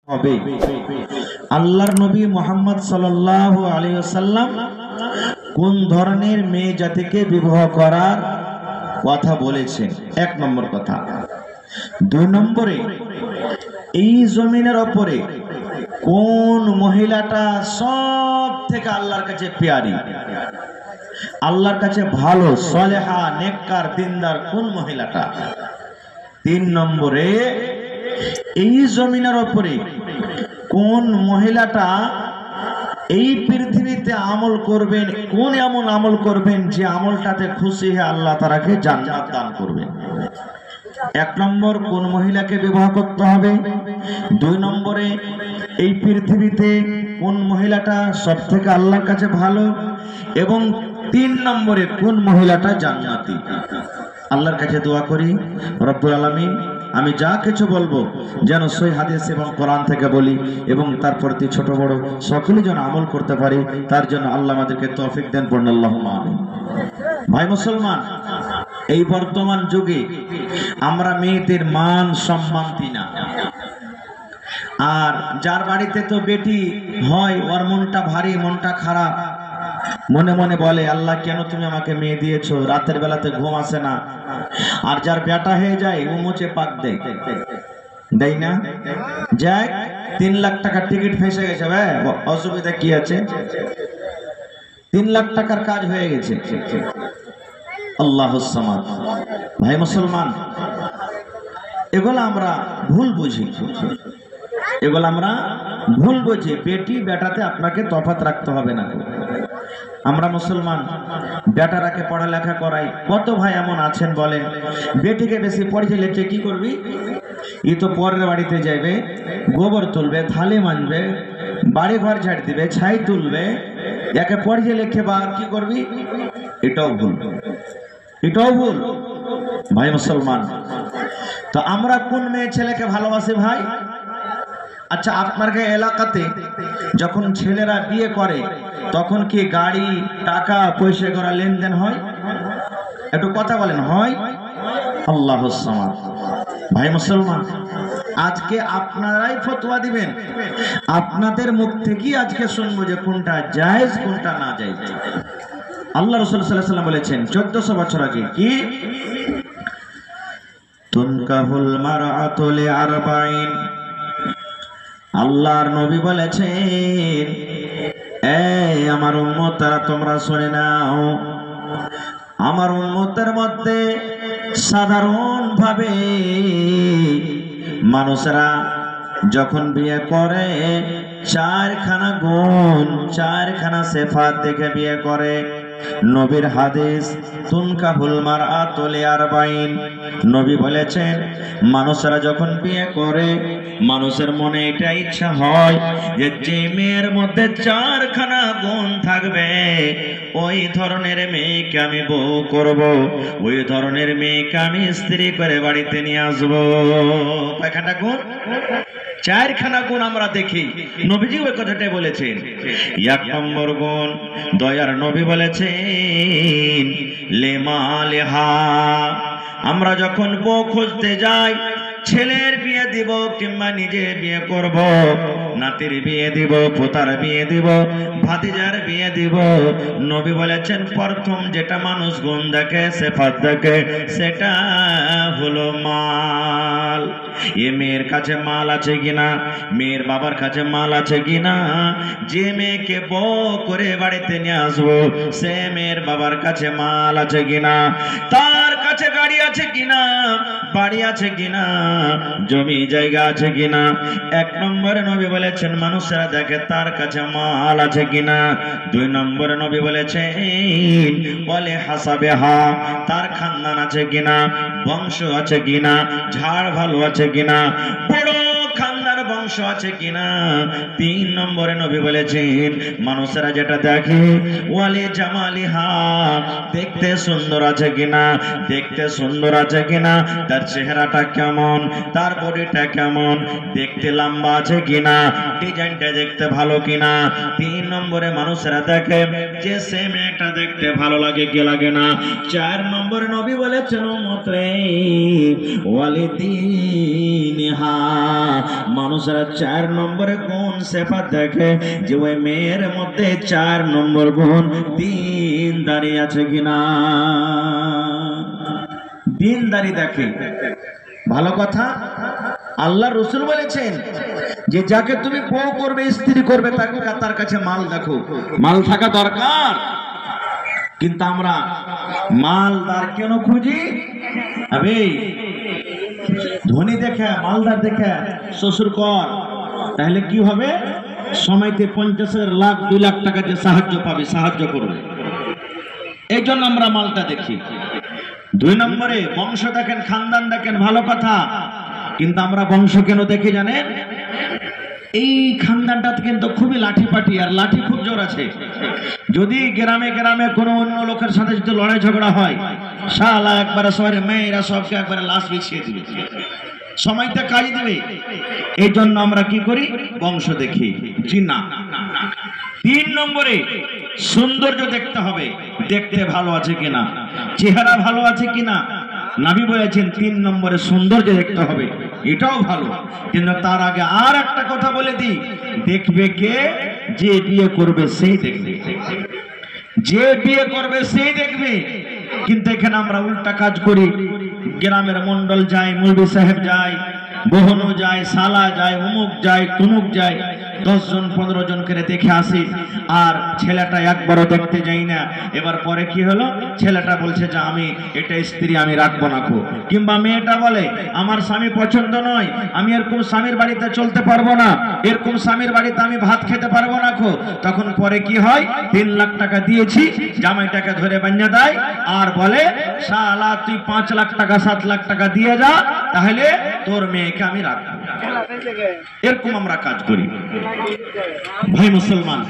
হবে। আল্লাহর নবী মুহাম্মদ সাল্লাল্লাহু আলাইহি ওয়াসাল্লাম কোন ধরনের মেয়ে জাতিকে বিবাহ করার কথা বলেছেন, এক নম্বর কথা। দুই নম্বরে, এই জমিনের উপরে কোন মহিলাটা সব থেকে আল্লাহর কাছে প্যারি, আল্লাহর কাছে ভালো, সলেহা, নেককার, দিনদার কোন মহিলাটা। তিন নম্বরে, এই জমিনের উপরে কোন মহিলাটা এই পৃথিবীতে আমল করবেন, কোন এমন আমল করবেন যে আমলটাতে খুশি হয়ে আল্লাহ তাআলাকে জান্নাত দান করবেন। এক নম্বর, কোন মহিলাকে বিবাহ করতে হবে। দুই নম্বরে, এই পৃথিবীতে কোন মহিলাটা সব থেকে আল্লাহর কাছে ভালো, এবং তিন নম্বরে কোন মহিলাটা জান্নাতি। আল্লাহর কাছে দোয়া করি রব্বুল আলামিন আমি যা কিছু বলবো যেন সহিহ হাদিস এবং কোরআন থেকে বলি, এবং তার প্রতি ছোট বড় সকলে যেন আমল করতে পারি, তার জন্য আল্লাহ আমাদেরকে তৌফিক দেন, পড়ুন আল্লাহুম্মা আমিন। ভাই মুসলমান, এই বর্তমান যুগে আমরা মেয়েদের মান সম্মান দিই না, আর যার বাড়িতে তো বেটি হয় ওর মনটা ভারী, মনটা খারাপ, মনে মনে বলে আল্লাহ কেন তুমি আমাকে মেয়ে দিয়েছো, রাতের বেলাতে ঘুম আসে না। আর যার বেটা হয়ে যায় ও মুছে পাক দেয়, দেয় না? যাক, 3 লাখ টাকার টিকিট ফেসে গেছে, ভাই অসুবিধা কি আছে, 3 লাখ টাকার কাজ হয়ে গেছে। আল্লাহুস সামাদ। ভাই মুসলমান, এগুলো আমরা ভুল বুঝি, এগুলো আমরা ভুল বুঝি। বেটি বেটাতে আপনাকে তফাৎ রাখতে হবে না। আমরা মুসলমান বেটারাকে পড়ালেখা করাই, কত ভাই এমন আছেন বলেন, বেটিকে বেশি পড়িয়ে লিখে কি করবি, ই তো পরের বাড়িতে যাবে, গোবর তুলবে, থালি মানবে, বাড়ি ঘর ঝাড় দিবে, ছাই তুলবে, একে পড়িয়ে লিখে বা কি করবি, এটাও ভুল, এটাও ভুল। ভাই মুসলমান, তো আমরা কোন মেয়ে ছেলেকে ভালোবাসি ভাই? আচ্ছা, আপনার এলাকাতে যখন ছেলেরা বিয়ে করে তখন কি গাড়ি, টাকা, পয়সা করা লেনদেন হয়? একটু কথা বলেন, হয়? আল্লাহুস সামাদ। ভাই মুসলমান, আজকে আপনারাই ফতোয়া দিবেন, আপনাদের মুখ থেকেই আজকে শুনবো যে কোনটা জায়েজ কোনটা না জায়েজ। আল্লাহ রাসূল সাল্লাল্লাহু আলাইহি ওয়াসাল্লাম বলেছেন 1400 বছর আগে, কি তুনকাহুল মারআতু লিআরবাইন। আল্লাহর নবী বলেছেন, এই আমার উম্মতরা তোমরা শুনে নাও, আমার উম্মতের মধ্যে সাধারণ ভাবে মানুষরা যখন বিয়ে করে 4খানা গুণ, 4খানা সিফাত দেখে বিয়ে করে। নবীর হাদিস, তুনকাহুল মারআতু লিআরবাইন। নবী বলেছেন, মানুষরা যখন বিয়ে করে মানুষের মনে এটা ইচ্ছা হয় যে মেয়ের মধ্যে 4খানা গুণ থাকবে, ওই ধরনের মেয়েকে আমি বউ করব, ওই ধরনের মেয়েকে আমি স্ত্রী করে বাড়িতে নিয়ে আসবো। কয়খানা গুণ? 4খানা গুণ আমরা দেখি। নবীজি ওই কথাটাই বলেছেন। 1 নম্বর গুণ, দয়ার নবী বলেছেন লেমালেহা। আমরা যখন বউ খুঁজতে যাই, ছেলের বিয়ে দিব কিংবা নিজে বিয়ে করব, নাতির বিয়ে দিব, পোতার বিয়ে দিব, ভাতিজার বিয়ে দিব, নবী বলেছেন প্রথম যেটা মানুষ গুণ দেখে, সিফাত দেখে, সেটা হলো মাল। এ মেয়ের কাছে মাল আছে কিনা, মেয়ের বাবার কাছে মাল আছে কিনা। যে মেয়েকে বউ করে বাড়িতে নিয়ে আসবো সে মেয়ের বাবার কাছে মাল আছে কিনা, তার কাছে গাড়ি আছে কিনা, বাড়ি আছে কিনা, জমি জায়গা আছে কিনা। 1 নম্বরে নবী বলেছেন মানুষেরা দেখে তার কাছে মাল আছে কিনা। 2 নম্বরে নবী বলেছেন বলে হাসাবেহা, তার খানদান আছে কিনা, বংশ আছে কিনা, ঝাড় ভালো আছে কিনা, বড় খানদার বংশ আছে কিনা। 3 নম্বরে নবী বলেছেন মানুষেরা যেটা দেখে ওয়ালি জামালিহা, দেখতে সুন্দর আছে কিনা, দেখতে সুন্দর আছে কিনা, তার চেহারাটা কেমন, তার বডিটা কেমন, দেখতে লম্বা আছে কিনা, ডিজাইনটা দেখতে ভালো কিনা। 3 নম্বরে মানুষেরা দেখে যে সে মেয়েটা দেখতে ভালো লাগে কি লাগে না। 4 নম্বরে নবী বলেছেন উম্মত রে ওয়ালিদিনহা, মানুষেরা মানুষেরা 4 নম্বরে গুণ সিফাত দেখে যে ওই মেয়ের মধ্যে 4 নম্বর গুণ দ্বীনদারি আছে কিনা। দ্বীনদারি দেখে। ভালো কথা, আল্লাহ রাসূল বলেছেন যে যাকে তুমি বউ করবে, স্ত্রী করবে, তার কাছে মাল দেখো। মাল থাকা দরকার, কিন্তু আমরা মালদার কেন খুঁজি? আবে ধনী দেখে, মালদার দেখে শ্বশুর কর, তাহলে কি হবে? সময়তে 50 লাখ 2 লাখ টাকা যে সাহায্য পাবে, সাহায্য করবে। এই জন্য আমরা মালটা দেখি। 2 নম্বরে বংশ দেখেন, খানদান দেখেন, ভালো কথা, কিন্তু আমরা বংশ কেন দেখি জানেন? এই খানদানটাতে কিন্তু খুবই লাঠিপাটি, আর লাঠি খুব জোর আছে। যদি গ্রামে গ্রামে কোনো অন্য লোকের সাথে যদি লড়াই ঝগড়া হয়, শালা একবারে শহরে মেয়েরা সবকে একবারে লাশ বিছিয়ে দিবে, সময়তে কাজ দিবে। এই জন্য আমরা কি করি? বংশ দেখি। জি না। 3 নম্বরে সৌন্দর্য দেখতে হবে, দেখতে ভালো আছে কিনা, চেহারা ভালো আছে কিনা। নবী বলেছেন 3 নম্বরে সৌন্দর্য দেখতে হবে, এটাও ভালো। কিন্তু তার আগে আর একটা কথা বলে দিই, দেখবে কে? যে বিয়ে করবে সেই দেখবে, যে বিয়ে করবে সেই দেখবে। কিন্তু এখানে আমরা উল্টা কাজ করি। গ্রামের মন্ডল যায়, মৌলভী সাহেব যায়, বহনও যায়, সালা যায়, অমুক যায়, তমুক যায়, 10 জন 15 জন করে দেখে আসি, আর ছেলেটা একবারও দেখতে যাই না। এবার পরে কি হলো? ছেলেটা বলছে যে আমি এটা স্ত্রী আমি রাখবো না খো, কিংবা মেয়েটা বলে আমার স্বামী পছন্দ নয়, আমি এরকম স্বামীর বাড়িতে চলতে পারবো না, এরকম স্বামীর বাড়িতে আমি ভাত খেতে পারবো না খো। তখন পরে কি হয়? 3 লাখ টাকা দিয়েছি, জামাইটাকে ধরে বানিয়ে দেয়, আর বলে শালা তুই 5 লাখ টাকা 7 লাখ টাকা দিয়ে যা, তাহলে তোর মেয়েকে আমি রাখবো। এরকম আমরা কাজ করি। ভাই মুসলমান,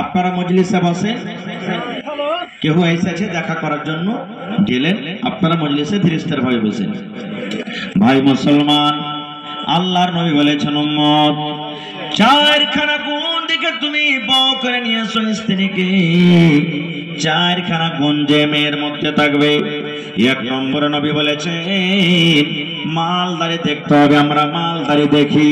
আপনারা মজলিসে বসেন, কেউ এসেছে দেখা করার জন্য, গেলেন, আপনারা মজলিসে ধীরস্থির ভাবে বসেন। ভাই মুসলমান, আল্লাহর নবী বলেছেন উম্মত 4খানা গুণ দিকে তুমি বউ করে নিয়ে এসো স্ত্রীকে। 4খানা গুণ যে মেয়ের মধ্যে থাকবে। 1 নম্বরে নবী বলেছেন মালদারি দেখতে হবে, আমরা মালদারি দেখি,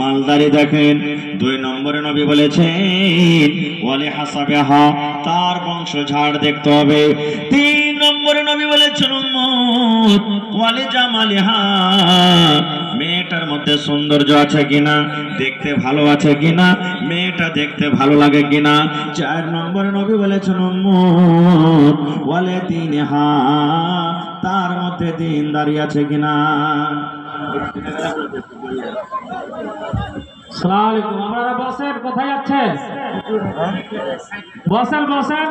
মালদারি দেখেন। 2 নম্বরে নবী বলেছেন ওয়ালি হাসাবিহা, তার বংশ ঝাড় দেখতে হবে। 3 নম্বরে নবী বলেছেন উম্মত ওয়ালি জামালিহা, মেয়েটার মধ্যে সৌন্দর্য আছে কিনা, দেখতে ভালো আছে কিনা, মেয়েটা দেখতে ভালো লাগে কিনা। 4 নম্বরে নবী বলেছেন উম্মত ওয়ালি দীনহা, তার মধ্যে দ্বীনদারি আছে কিনা। আসসালামু আলাইকুম। আপনারা বসেন, কোথায় যাচ্ছেন? বসেন বসেন,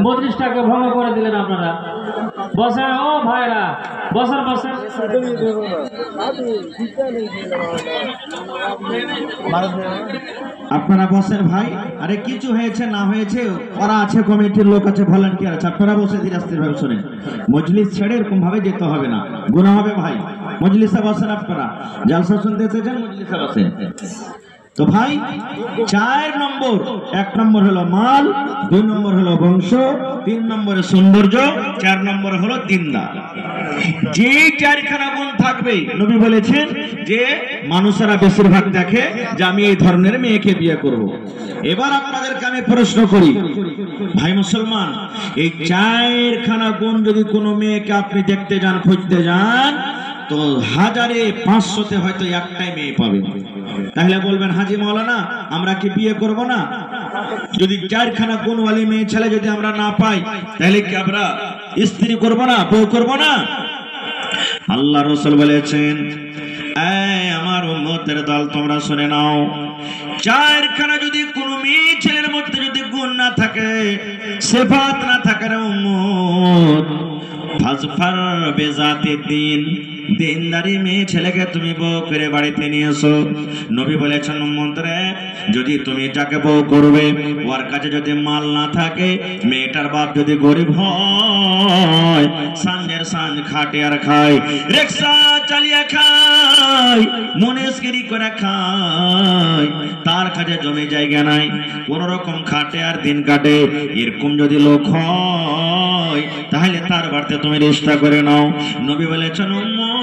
মজলিসটাকে ভঙ্গ করে দিলেন আপনারা। বসেন ও ভাইরা, বসেন বসেন। আপনারা বসেন ভাই। আরে কিছু হয়েছে না হয়েছে, ওরা আছে, কমিটির লোক আছে, ভলান্টিয়ার আছে, আপনারা বসে ধীরে আস্তে ভাবে শোনেন। মজলিস ছেড়ে এরকম ভাবে যেতে হবে না, গুনাহ হবে ভাই। মজলিসে বসেন, আপনারা জলসা শুনতে এসেছেন, মজলিসে বসেন। তো ভাই 4 নম্বর, 1 নম্বর হলো মাল, 2 নম্বর হলো বংশ, 3 নম্বরে সৌন্দর্য, 4 নম্বর হলো দ্বীনদার। যে 4খানা গুণ থাকবে, নবী বলেছেন যে মানুষেরা বেশিরভাগ দেখে যে আমি এই ধরনের মেয়েকে বিয়ে করব। এবার আপনাদেরকে আমি প্রশ্ন করি ভাই মুসলমান, এই 4খানা গুণ যদি কোনো মেয়েকে আপনি দেখতে যান, খুঁজতে যান, তো 1000-500-তে হয়তো একটাই মেয়ে পাবেন। তাহলে বলবেন হাজি মাওলানা আমরা কি বিয়ে করব না? যদি 4খানা গুণওয়ালি মেয়ে ছেলে যদি আমরা না পাই, তাহলে কি আমরা স্ত্রী করব না, বউ করব না? আল্লাহ রাসূল বলেছেন এই আমার উম্মতের দল তোমরা শুনে নাও, 4খানা যদি কোনো মেয়ে ছেলের মধ্যে যদি গুণ না থাকে, সিফাত না থাকে রে উম্মত, ফাজফার বিজাতি দ্বীন, দ্বীনদারি মেয়ে ছেলেকে তুমি বউ করে বাড়িতে নিয়ে এসো। নবী বলেছেন উম্মতরে যদি তুমি যাকে বউ করবে ওর কাছে যদি মাল না থাকে, মেয়েটার বাপ যদি গরিব হয়, সাঞ্জের সাঞ্জ খাটে আর খায়, রিকশা চালিয়ে খায়, মুনিশগিরি করে খায়, তার কাছে জমি জায়গা নাই, কোন রকম খাটে আর দিন কাটে, এরকম যদি লোক হয় তাহলে তার বাড়িতে তুমি রিশতা করে নাও। নবী বলেছেন উম্মত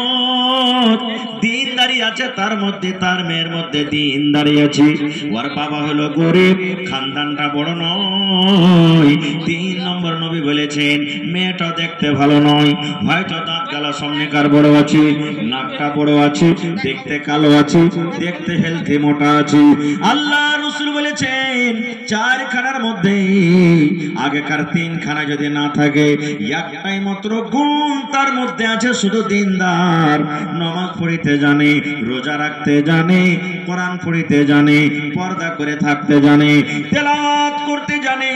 উম্মত দিনদারি আছে, তার মধ্যে তার মেয়ের মধ্যে দিনদারি আছে। ওর বাবা হলো গরিব, খানদানটা বড় নয়। 3 নম্বর নবী বলেছেন মেয়েটা দেখতে ভালো নয়, হয়তো দাঁত গালা সামনেকার বড় আছে, নাকটা বড় আছে, দেখতে কালো আছে, দেখতে হেলথি মোটা আছে। আল্লাহ রাসূল বলেছেন 4 খানার মধ্যে আগেকার 3 খানা যদি না থাকে, একটাই মাত্র গুণ তার মধ্যে আছে, শুধু দিনদার। নামাজ পড়িতে জানে, রোজা রাখতে জানে, কোরআন পড়িতে জানে, পর্দা করে থাকতে জানে, তেলাওয়াত করতে জানে,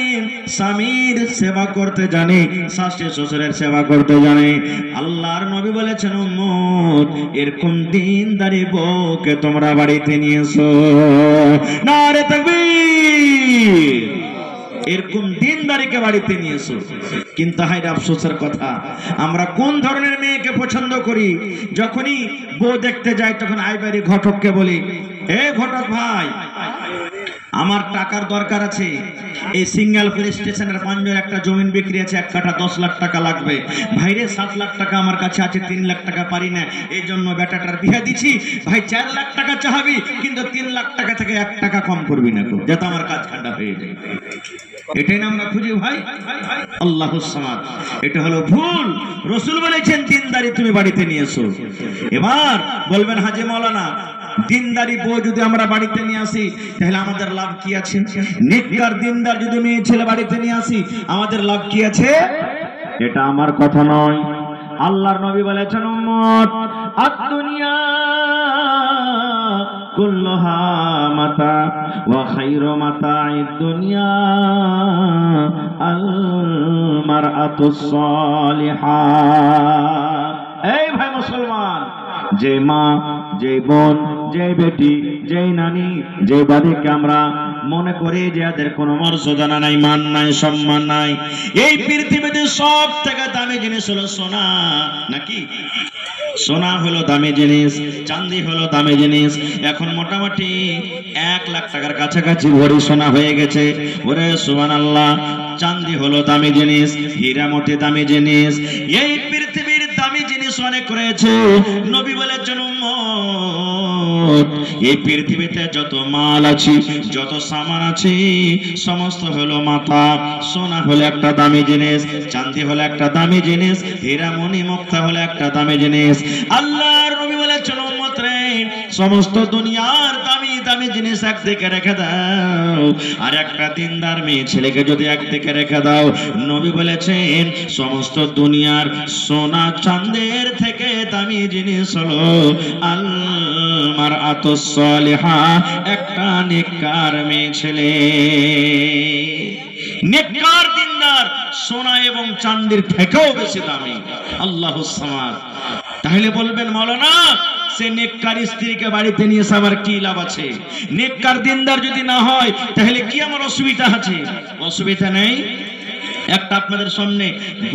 স্বামীর সেবা করতে জানে, শাশুড়ি শ্বশুরের সেবা করতে জানে। আল্লাহর নবী বলেছেন উম্মত এরকম দিনদারি বউকে তোমরা বাড়িতে নিয়ে এসো। নারে তাকবীর! এরকম দিনদারিকে বাড়িতে নিয়ে এসো। কিন্তু হায় আফসোসের কথা, আমরা কোন ধরনের মেয়েকে পছন্দ করি? যখনই বউ দেখতে যাই তখন আইবাড়ি ঘটককে বলি, এ ঘটক ভাই, আমার টাকার দরকার আছে, এই সিঙ্গালপুর স্টেশনের পাঞ্জর একটা জমিন বিক্রি আছে, 1 কাঠা 10 লাখ টাকা লাগবে। ভাইরে 7 লাখ টাকা আমার কাছে আছে, 3 লাখ টাকা পারি না, এই জন্য বেটাটার বিয়ে দিছি। ভাই 4 লাখ টাকা চাহাবি, কিন্তু 3 লাখ টাকা থেকে 1 টাকা কম করবি না, যাতে আমার কাজ খান্ডা হয়ে যায়। এটাই না আমরা খুঁজি ভাই। আল্লাহুস সামাদ, এটা হলো ভুল। রাসূল বলেছেন দিনদারি তুমি বাড়িতে নিয়ে এসো। এবার বলবেন হাজী মাওলানা, দিনদারি বউ যদি আমরা বাড়িতে নিয়ে আসি তাহলে আমাদের লাভ কি আছে? নেককার দিনদার যদি মেয়ে ছেলে বাড়িতে নিয়ে আসি আমাদের লাভ কি আছে? এটা আমার কথা নয়, আল্লাহর নবী বলেছেন উম্মত আদ-দুনিয়া কুল্লুহা মাতা ওয়া খায়রু মাতা'id দুনিয়া আল মারআতুস সালিহা। এই ভাই মুসলমান, যে মা, যে বোন, যে বেটি, যে নানি, যে বাড়িকে আমরা মনে করি যে এদের কোনো মর্যাদা নাই, মান নাই, সম্মান নাই, এই পৃথিবীতে সব থেকে দামি জিনিস হলো সোনা। নাকি সোনা হলো দামি জিনিস, চাঁদি হলো দামি জিনিস। এখন মোটামুটি 1 লাখ টাকার কাছাকাছি ভরি সোনা হয়ে গেছে। ওরে সুবহানাল্লাহ, চাঁদি হলো দামি জিনিস, হীরা মোতি দামি জিনিস, এই পৃথিবীর দামি জিনিস অনেক রয়েছে। নবী বলেছেন উম্মত এই পৃথিবীতে যত মাল আছে, যত সামান আছে, সমস্ত হলো মাথা। সোনা হলো একটা দামি জিনিস, চাঁদি হলো একটা দামি জিনিস, হীরা মণি মুক্তা হলো একটা দামি জিনিস। আল্লাহর নবী বলেছেন উম্মত রে, সমস্ত দুনিয়ার দামি দামি জিনিস একদিকে রেখে দাও, আর একটা দিনদার মেয়ে ছেলেকে যদি একদিকে রেখে দাও, নবী বলেছেন সমস্ত দুনিয়ার সোনা চাঁদের থেকে দামি জিনিস হলো আল মারআতুস সালিহা, একটা নেককার মেয়ে ছেলে। নেককার দিনদার সোনা এবং চাঁদের থেকেও বেশি দামি। আল্লাহুস সামাদ। তাহলে বলবেন মাওলানা, সে নেককার স্ত্রীকে বাড়িতে নিয়ে এসে আবার কি লাভ আছে? নেককার দিনদার যদি না হয় তাহলে কি আমার অসুবিধা আছে? অসুবিধা নেই। একটা আপনাদের সামনে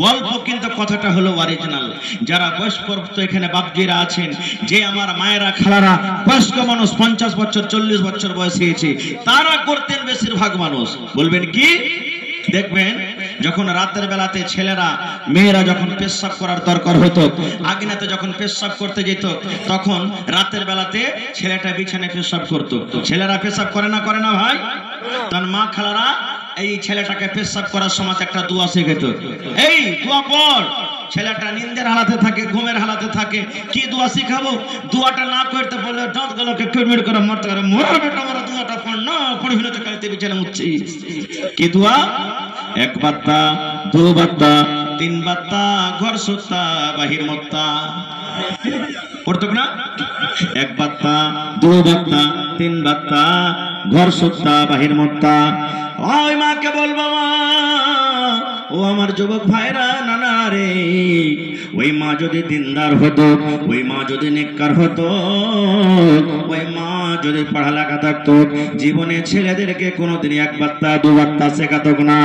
গল্প, কিন্তু কথাটা হলো অরিজিনাল। যারা বয়স্ক এখানে বাপজিরা আছেন, যে আমার মায়েরা খালারা বয়স্ক মানুষ, 50 বছর 40 বছর বয়স হয়েছে, তারা করতেন বেশিরভাগ মানুষ। বলবেন কি? দেখবেন যখন রাতের বেলাতে ছেলেরা মেয়েরা যখন পেশাব করার দরকার হতো, আগিনাতে যখন পেশাব করতে যেত, তখন রাতের বেলাতে ছেলেটা বিছানায় পেশাব করতো। ছেলেরা পেশাব করে না ভাই? তখন মা খালারা এই ছেলেটাকে পেশাব করার সময় একটা দোয়া শেখাতো, এই দোয়া পড়। ছেলেটা নিন্দের হালাতে থাকে, ঘুমের হালাতে থাকে, কি দোয়া শিখাবো? দোয়াটা না করতে বললে দাঁতগুলোকে কিড়মিড় করে মারতে পারে, মোর বেটা মোরা দোয়াটা পড় না, পড়বি না তো কালকে বিছানা উঠছি। কি দোয়া? 1 বাত্তা, 2 বাত্তা, 3 বাত্তা, ঘর সুত্তা বাহির মত্তা। পড়তো না? 1 বাত্তা, 2 বাত্তা, 3 বাত্তা, ঘর সুত্তা বাহির মত্তা। ওই মাকে বলবো, মা ও আমার যুবক ভাইরা, নানা রে, ওই মা যদি দিনদার হতো, ওই মা যদি নেককার হতো, ওই মা যদি পড়ালেখা থাকতো, জীবনে ছেলেদেরকে কোনোদিন 1 বাত্তা 2 বাত্তা শেখাতো না।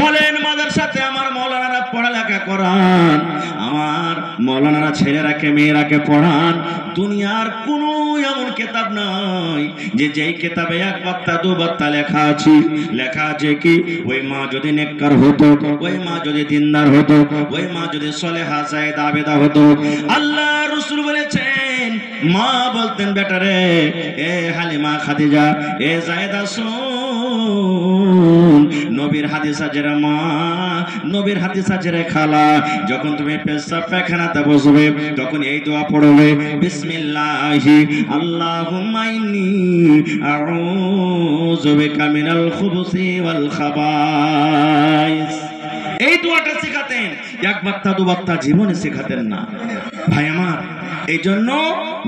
বলেন মাদ্রাসাতে আমার মাওলানারা পড়ালেখা করান, আমার মাওলানারা ছেলেরাকে মেয়েরাকে পড়ান। দুনিয়ার কোনো এমন কিতাব নাই যে যেই কিতাবে 1 বাত্তা 2 বাত্তা লেখা আছে কি ওই মা যদি নেককার হতো, ওই মা যদি দিনদার হতো, ওই মা যদি সলেহা জায়েদা আবেদা হতো। আল্লাহ রাসূল বলেছেন মা বলতেন বেটারে, এ হালিমা খাদিজা, এ জায়েদা শুন, নবীর হাদিস আছে রে মা, নবীর হাদিস আছে রে খালা, যখন তুমি পেশাব পায়খানাতে বসবে তখন এই দোয়া পড়বে, বিসমিল্লাহি আল্লাহুম্মা ইন্নী আউযু বিকা মিনাল খুবুসি ওয়াল খাবাইস। এই দোয়াটা শেখাতেন, এক বাক্তা দু বাক্তা জীবনে শেখাতেন না। ভাই আমার, এই জন্য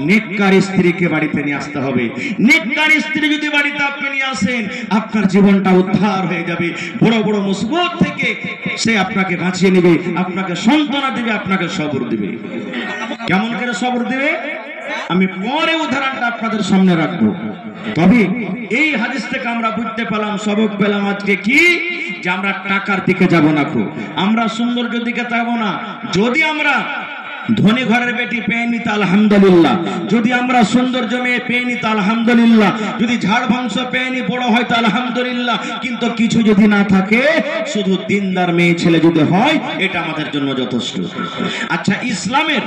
নেককার স্ত্রীকে বাড়িতে নিয়ে আসতে হবে। নেককার স্ত্রী যদি বাড়িতে আপনি নিয়ে আসেন, আপনার জীবনটা উদ্ধার হয়ে যাবে। বড় বড় মুসিবত থেকে সে আপনাকে বাঁচিয়ে নেবে, আপনাকে সান্ত্বনা দেবে, আপনাকে সবর দেবে। কেমন করে সবর দেবে আমি পরে উদাহরণটা আপনাদের সামনে রাখবো। তবে এই হাদিস থেকে আমরা বুঝতে পেলাম, সবক পেলাম আজকে কি, যে আমরা টাকার দিকে যাব না, আমরা সৌন্দর্যের দিকে যাব না। যদি আমরা ধনী ঘরের বেটি পেয়ে নিতে আলহামদুলিল্লাহ, যদি আমরা সৌন্দর্য মেয়ে পেয়ে নিতে আলহামদুলিল্লাহ, যদি ঝাড় বংশ পেয়ে নি বড় হয়তো আলহামদুলিল্লাহ, কিন্তু কিছু যদি না থাকে, শুধু দিনদার মেয়ে ছেলে যদি হয়, এটা আমাদের জন্য যথেষ্ট। আচ্ছা, ইসলামের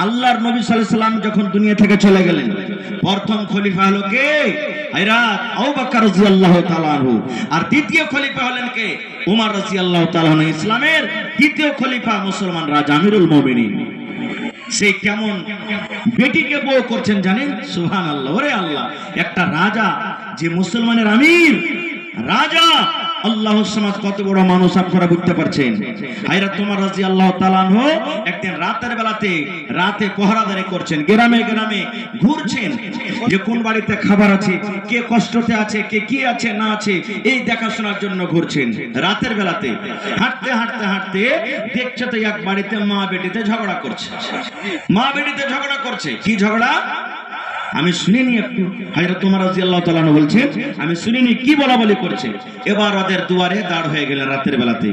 আল্লাহর নবী সাল্লাল্লাহু আলাইহি সাল্লাম যখন দুনিয়া থেকে চলে গেলেন, প্রথম খলিফা হলো কে? হযরত আবু বকর রাদিয়াল্লাহু তাআলা আনহু। আর দ্বিতীয় খলিফা হলেন কে? উমর রাদিয়াল্লাহু তাআলা আনহু। ইসলামের দ্বিতীয় খলিফা মুসলমান রাজা আমিরুল মুমিনিন। সে কেমন বেটিকে বউ করছেন জানেন? সুবহানাল্লাহ। ওরে আল্লাহ, একটা রাজা যে মুসলমানের আমির, রাজা, আল্লাহর সমাজ কত বড় মানুষ আপনারা বুঝতে পারছেন। হযরত ওমর রাদিয়াল্লাহু তাআলা আনহু একদিন রাতের বেলাতে রাতে পহরাদারি করছেন, গ্রামে গ্রামে ঘুরছেন যে কোন বাড়িতে খাবার আছে, কে কষ্টতে আছে, কে কি আছে না আছে, এই দেখাশোনার জন্য ঘুরছেন রাতের বেলাতে। হাঁটতে হাঁটতে হাঁটতে দেখছে তো এক বাড়িতে মা বেটিতে ঝগড়া করছে। মা বেটিতে ঝগড়া করছে। কি ঝগড়া আমি শুনিনি একটু। হযরত ওমর রাদিয়াল্লাহু তাআলা আনহু বলছেন, আমি শুনিনি কি বলাবলি করছে। এবার ওদের দুয়ারে দাঁড় হয়ে গেলেন রাতের বেলাতে।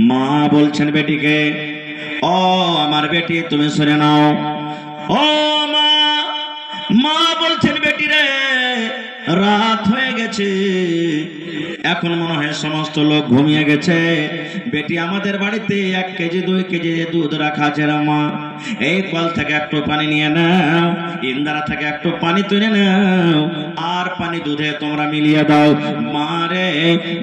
মা বলছেন বেটিকে, ও আমার বেটি তুমি শুনে নাও। ও মা, মা বলছেন বেটি রে, রাত হয়ে গেছে, এখন মনে হয় সমস্ত লোক ঘুমিয়ে গেছে। বেটি আমাদের বাড়িতে 1 কেজি 2 কেজি দুধ রাখা আছে রে মা, এই কল থেকে একটু পানি নিয়ে নাও, ইন্দারা থেকে একটু পানি তুলে নাও, আর পানি দুধে তোমরা মিলিয়ে দাও। মা রে,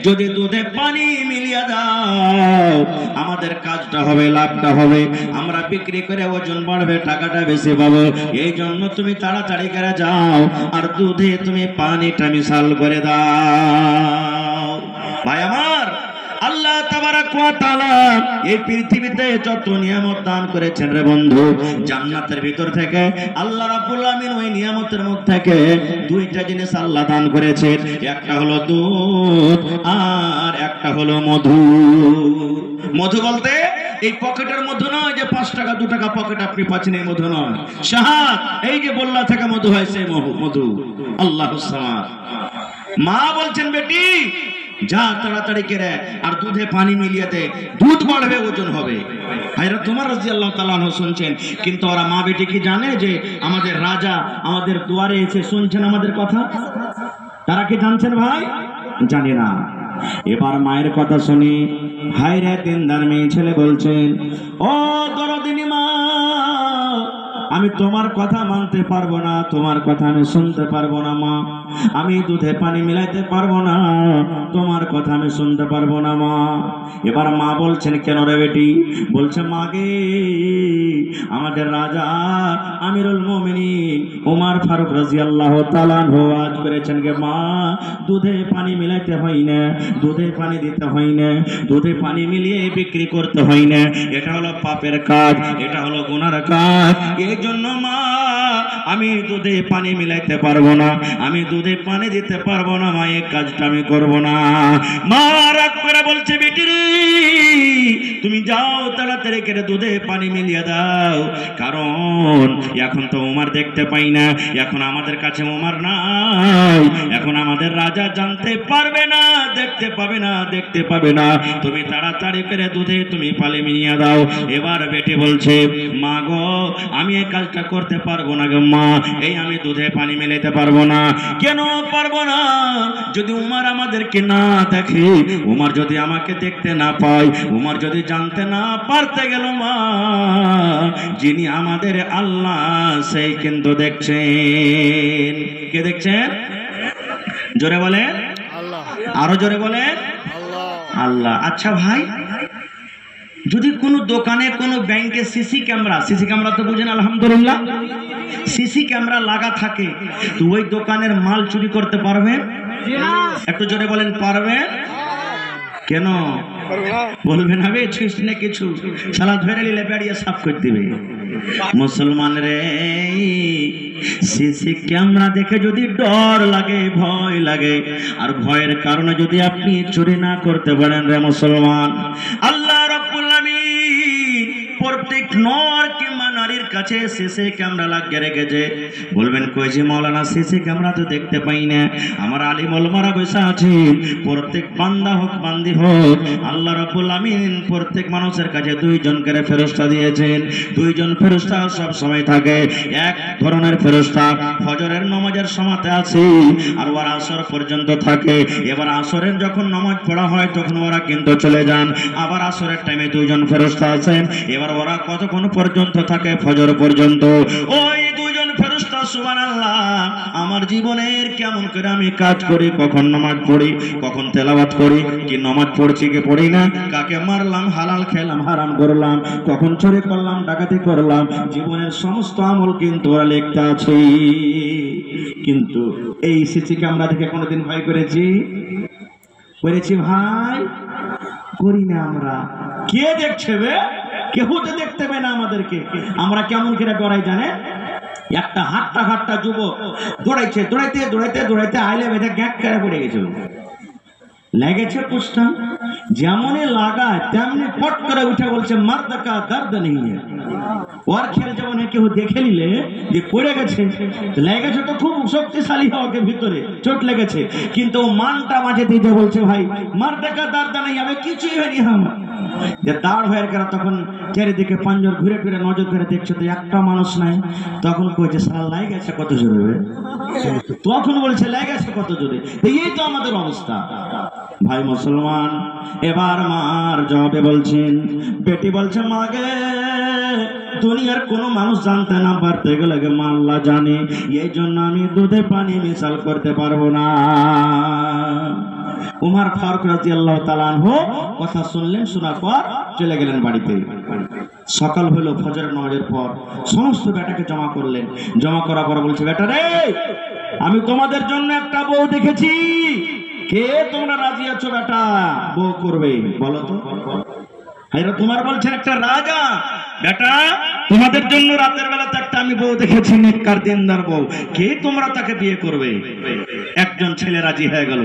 যদি দুধে পানি মিলিয়ে দাও আমাদের কাজটা হবে, লাভটা হবে, আমরা বিক্রি করে ওজন বাড়বে, টাকাটা বেশি পাবো। এই জন্য তুমি তাড়াতাড়ি করে যাও আর দুধে তুমি পানিটা মিশাল করে দাও। ভাই আমার, আল্লাহ তাবারাক ওয়া তাআলা এই পৃথিবীতে যত নিয়ামত দান করেছেন রে বন্ধু, জান্নাতের ভিতর থেকে আল্লাহ রাব্বুল আমিন ওই নিয়ামতের মধ্যে থেকে 2টা জিনিস আল্লাহ দান করেছেন। একটা হলো দুধ আর একটা হলো মধু। মধু বলতে এই পকেটের মধু নয় যে 5 টাকা 2 টাকা পকেট আপনি পাচ্ছেন, এই মধু নয়। শাহাদ, এই যে বল্লা থেকে মধু হয় সেই মধু। আল্লাহুস সামাদ। মা বলছেন বেটি যা তাড়াতাড়ি করে আর দুধে পানি মিলিয়ে দে, দুধ বাড়বে, ওজন হবে। হযরত ওমর রাদিয়াল্লাহু তাআলা আনহু শুনছেন, কিন্তু ওরা মা বেটি কি জানে যে আমাদের রাজা আমাদের দুয়ারে এসে শুনছেন আমাদের কথা? তারা কি জানছেন ভাই? জানে না। এবার মায়ের কথা শুনি, হায় রে দিনদার মেয়ে ছেলে বলছেন, ও দরদিনী মা, আমি তোমার কথা মানতে পারবো না, তোমার কথা আমি শুনতে পারবো না মা, আমি দুধে পানি মিলাইতে পারবো না, তোমার কথা আমি শুনতে পারবো না মা। এবার মা বলছেন, কেন রে বেটি? বলছে, মাগে, আমাদের রাজা আমিরুল মুমিনিন ওমর ফারুক রাদিয়াল্লাহু তাআলা আনহু আজ করেছেন গে মা, দুধে পানি মিলাইতে হয় না, দুধে পানি দিতে হয় না, দুধে পানি মিলিয়ে বিক্রি করতে হয় না, এটা হলো পাপের কাজ, এটা হলো গুনার কাজ। এই জন্য মা, আমি দুধে পানি মিলাইতে পারবো না, আমি দুধে পানি দিতে পারবো না মা, এই কাজটা আমি করবো না। মা রাগ করে বলছে, বেটি রে, তুমি যাও তাড়াতাড়ি করে দুধে পানি মিলিয়ে দাও, কারণ এখন তো ওমর দেখতে পাই না, এখন আমাদের কাছে ওমর নাই, এখন আমাদের রাজা জানতে পারবে না, দেখতে পাবে না, দেখতে পাবে না, তুমি তাড়াতাড়ি করে দুধে তুমি পানি মিলিয়ে দাও। এবার বেটি বলছে, মা গো, আমি এই কাজটা করতে পারবো না গো মা, এই আমি দুধে পানি মেলাতে পারবো না। কেন পারবো না? যদি উমর আমাদেরকে না দেখে, উমর যদি আমাকে দেখতে না পায়, উমর যদি জানতে না পারতে গেল মা, যিনি আমাদের আল্লাহ সেই কিন্তু দেখছেন। কে দেখছেন? জোরে বলেন, আরো জোরে বলেন, আল্লাহ। আচ্ছা ভাই, যদি কোনো দোকানে কোনো ব্যাংকে সিসি ক্যামেরা তো বুঝেন আলহামদুলিল্লাহ, সিসি ক্যামেরা লাগা থাকে, তো ওই দোকানের মাল চুরি করতে পারবেন? একটু জোরে বলেন, পারবেন? কেন বলবেন? হবে না কিছু সালা ধরে নিলে বেরিয়ে সাফ করে দিবে। মুসলমান রে, সিসি ক্যামেরা দেখে যদি ডর লাগে, ভয় লাগে, আর ভয়ের কারণে যদি আপনি চুরি না করতে পারেন রে মুসলমান, আল্লাহ রাব্বুল আমিন প্রত্যেক নর কিংবা নারীর কাছে সিসি ক্যামেরা লাগিয়ে রেখেছে। বলবেন কই যে মাওলানা, সিসি ক্যামেরা তো দেখতে পাই না। আমার আলিম ওলামারা বসে আছেন, প্রত্যেক বান্দা হোক বান্দি হোক, আল্লাহ রাব্বুল আমিন প্রত্যেক মানুষের কাছে দুইজন করে ফেরেশতা দিয়েছেন। দুইজন ফেরেশতা সব সময় থাকে। এক ধরনের ফেরেশতা ফজরের নামাজের সময়তে আছে, আর ওরা আসর পর্যন্ত থাকে। এবার আসরের যখন নামাজ পড়া হয় তখন ওরা কিন্তু চলে যান। আবার আসরের টাইমে দুইজন ফেরেশতা আছেন, এবার ওরা কতক্ষণ পর্যন্ত থাকে? ফজর পর্যন্ত। ওই দুইজন ফেরেশতা সুবহানাল্লাহ, আমার জীবনের কেমন করে আমি কাজ করি, কখন নামাজ পড়ি, কখন তেলাওয়াত করি, কি নামাজ পড়ছি কি পড়ি না, কাকে মারলাম, হালাল খেলাম, হারাম করলাম, কখন চুরি করলাম, ডাকাতি করলাম, জীবনের সমস্ত আমল কিন্তু ওরা লিখতে আছে। কিন্তু এই সিসি ক্যামেরা থেকে কোনোদিন ভয় করেছি ভাই? করি না আমরা। কে দেখছে বে? কেউ তো দেখতে পাবে না আমাদেরকে। আমরা কেমন করে ডরাই জানে? একটা হাট্টা যুবক দৌড়াইতে আইলে বেঁধে গ্যাক করে পড়ে গেছিল। লেগেছে পুষ্টা, যেমনই লাগায় তেমনি ফট করে উঠে বলছে মারদা কা দর্দ নেই। ওর খেল যেমন কেউ দেখে নিলে যে পড়ে গেছে, লেগেছে তো খুব শক্তিশালী হওয়াকে, ভিতরে চোট লেগেছে, কিন্তু মানটা মাঝে দিতে বলছে ভাই মারদা কা দর্দ নেই, আমি কিছুই হয়নি। যে দাঁড় হয়ে গেল, তখন চারিদিকে পাঞ্জর ঘুরে ফিরে নজর করে দেখছে তো একটা মানুষ নাই। তখন কইছে সারা লেগেছে কত জোরে, তখন বলছে লেগেছে কত জোরে। এই তো আমাদের অবস্থা ভাই মুসলমান। এবার মার জবাবে বলছেন, বেটি বলছে মাগে, দুনিয়ার কোন মানুষ জানতে না পারতে গেলে মা আল্লাহ জানে, এই জন্য আমি দুধে পানি মিশাল করতে পারবো না। উমর ফারুক রাদিয়াল্লাহু তাআলা আনহু কথা শুনলেন, শোনার পর চলে গেলেন বাড়িতে। সকাল হলো, ফজরের নামাজের পর সমস্ত বেটাকে জমা করলেন। জমা করার পর বলছে, বেটা রে, আমি তোমাদের জন্য একটা বউ দেখেছি, কে তোমরা রাজি আছো বেটা বউ করবে? বলো তো। তোমার বলছেন একটা রাজা, বেটা তোমাদের জন্য রাতের বেলাতে একটা আমি বউ দেখেছি, নেককার দিনদার বউ, কে তোমরা তাকে বিয়ে করবে? একজন ছেলে রাজি হয়ে গেল।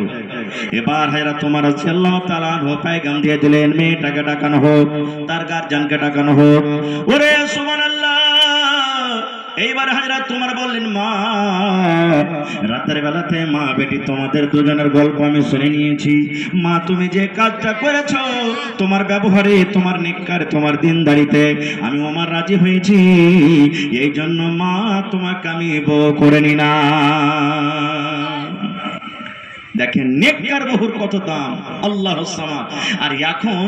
এবার হায়রা তোমার আল্লাহ তাআলা পয়গাম দিয়ে দিলেন, মেয়েটাকে ডাকানো হোক, তার গার্জিয়ানকে ডাকানো হোক। ওরে সুবহানাল্লাহ। এইবার হায়রা তোমার বললেন, মা রাতের বেলাতে মা বেটি তোমাদের দুজনের গল্প আমি শুনে নিয়েছি। মা তুমি যে কাজটা করেছো, তোমার ব্যবহারে, তোমার নেককার, তোমার দিনদারিতে আমি ওমর রাজি হয়েছি, এই জন্য মা তোমাকে আমি বউ করে নিলাম। দেখেন নেককার বহুর কত দাম, আল্লাহর সামাদ। আর এখন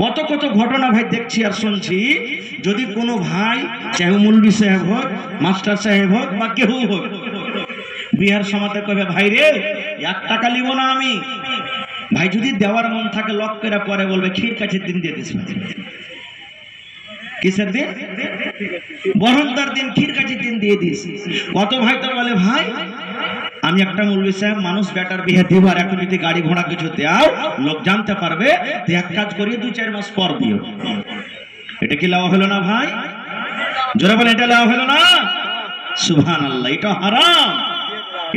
কত কত ঘটনা ভাই দেখছি আর শুনছি, যদি কোনো ভাই, চাহে মৌলভী সাহেব হোক, মাস্টার সাহেব হোক বা কেউ হোক, বিয়ার সময়তে কবে ভাই রে 1 টাকা নিব না আমি, ভাই যদি দেওয়ার মন থাকে লক করে পরে বলবে ক্ষীর কাছের দিন দিয়ে দিস। কিসের দিন? বরন্দার দিন, ক্ষীর কাছের দিন দিয়ে দিস। কত ভাই তো বলে ভাই আমি একটা মৌলভী সাহেব মানুষ, বেটার বিয়ে দিব, আর এখন যদি গাড়ি ঘোড়া কিছু দাও লোক জানতে পারবে, তো এক কাজ করিয়ে 2-4 মাস পর দিও। এটা কি লাভ হলো না ভাই? জোরে বলে, এটা লাভ হলো না? সুবহানাল্লাহ। এটা হারাম,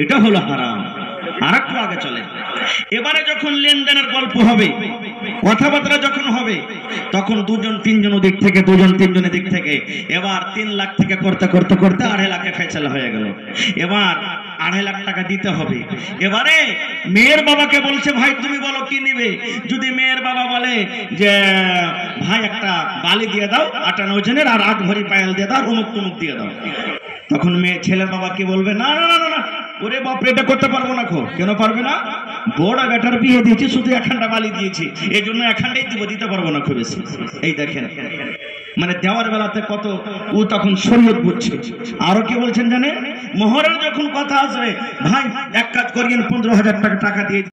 এটা হলো হারাম। আরেকটু আগে চলে, এবারে যখন লেনদেনের গল্প হবে, কথাবার্তা যখন হবে, তখন 2-3 দিক থেকে, 2-3 দিক থেকে, এবার 3 লাখ থেকে করতে করতে করতে 2.5 লাখে ফেসলা হয়ে গেল। এবার 2.5 লাখ টাকা দিতে হবে। এবারে মেয়ের বাবাকে বলছে ভাই তুমি বলো কি নিবে। যদি মেয়ের বাবা বলে যে ভাই একটা বালি দিয়ে দাও 58 ওজনের, আর 8 ভরি পায়েল দিয়ে দাও, অমুক তমুক দিয়ে দাও, তখন মেয়ে ছেলের বাবা কি বলবে, না না না না না, ওরে বাপ এটা করতে পারবো না। কেন পারবে না? বড় বেটার বিয়ে দিয়েছি, শুধু 1খানটা বালি দিয়েছি, এই জন্য 1খানটাই দিব, দিতে পারবো না খুব বেশি। এই দেখেন মানে দেওয়ার বেলাতে কত ও তখন শরীয়ত বুঝছে। আরো কি বলছেন জানেন, মোহরের যখন কথা আসবে, ভাই এক কাজ করিয়েন 15,000 টাকা দিয়ে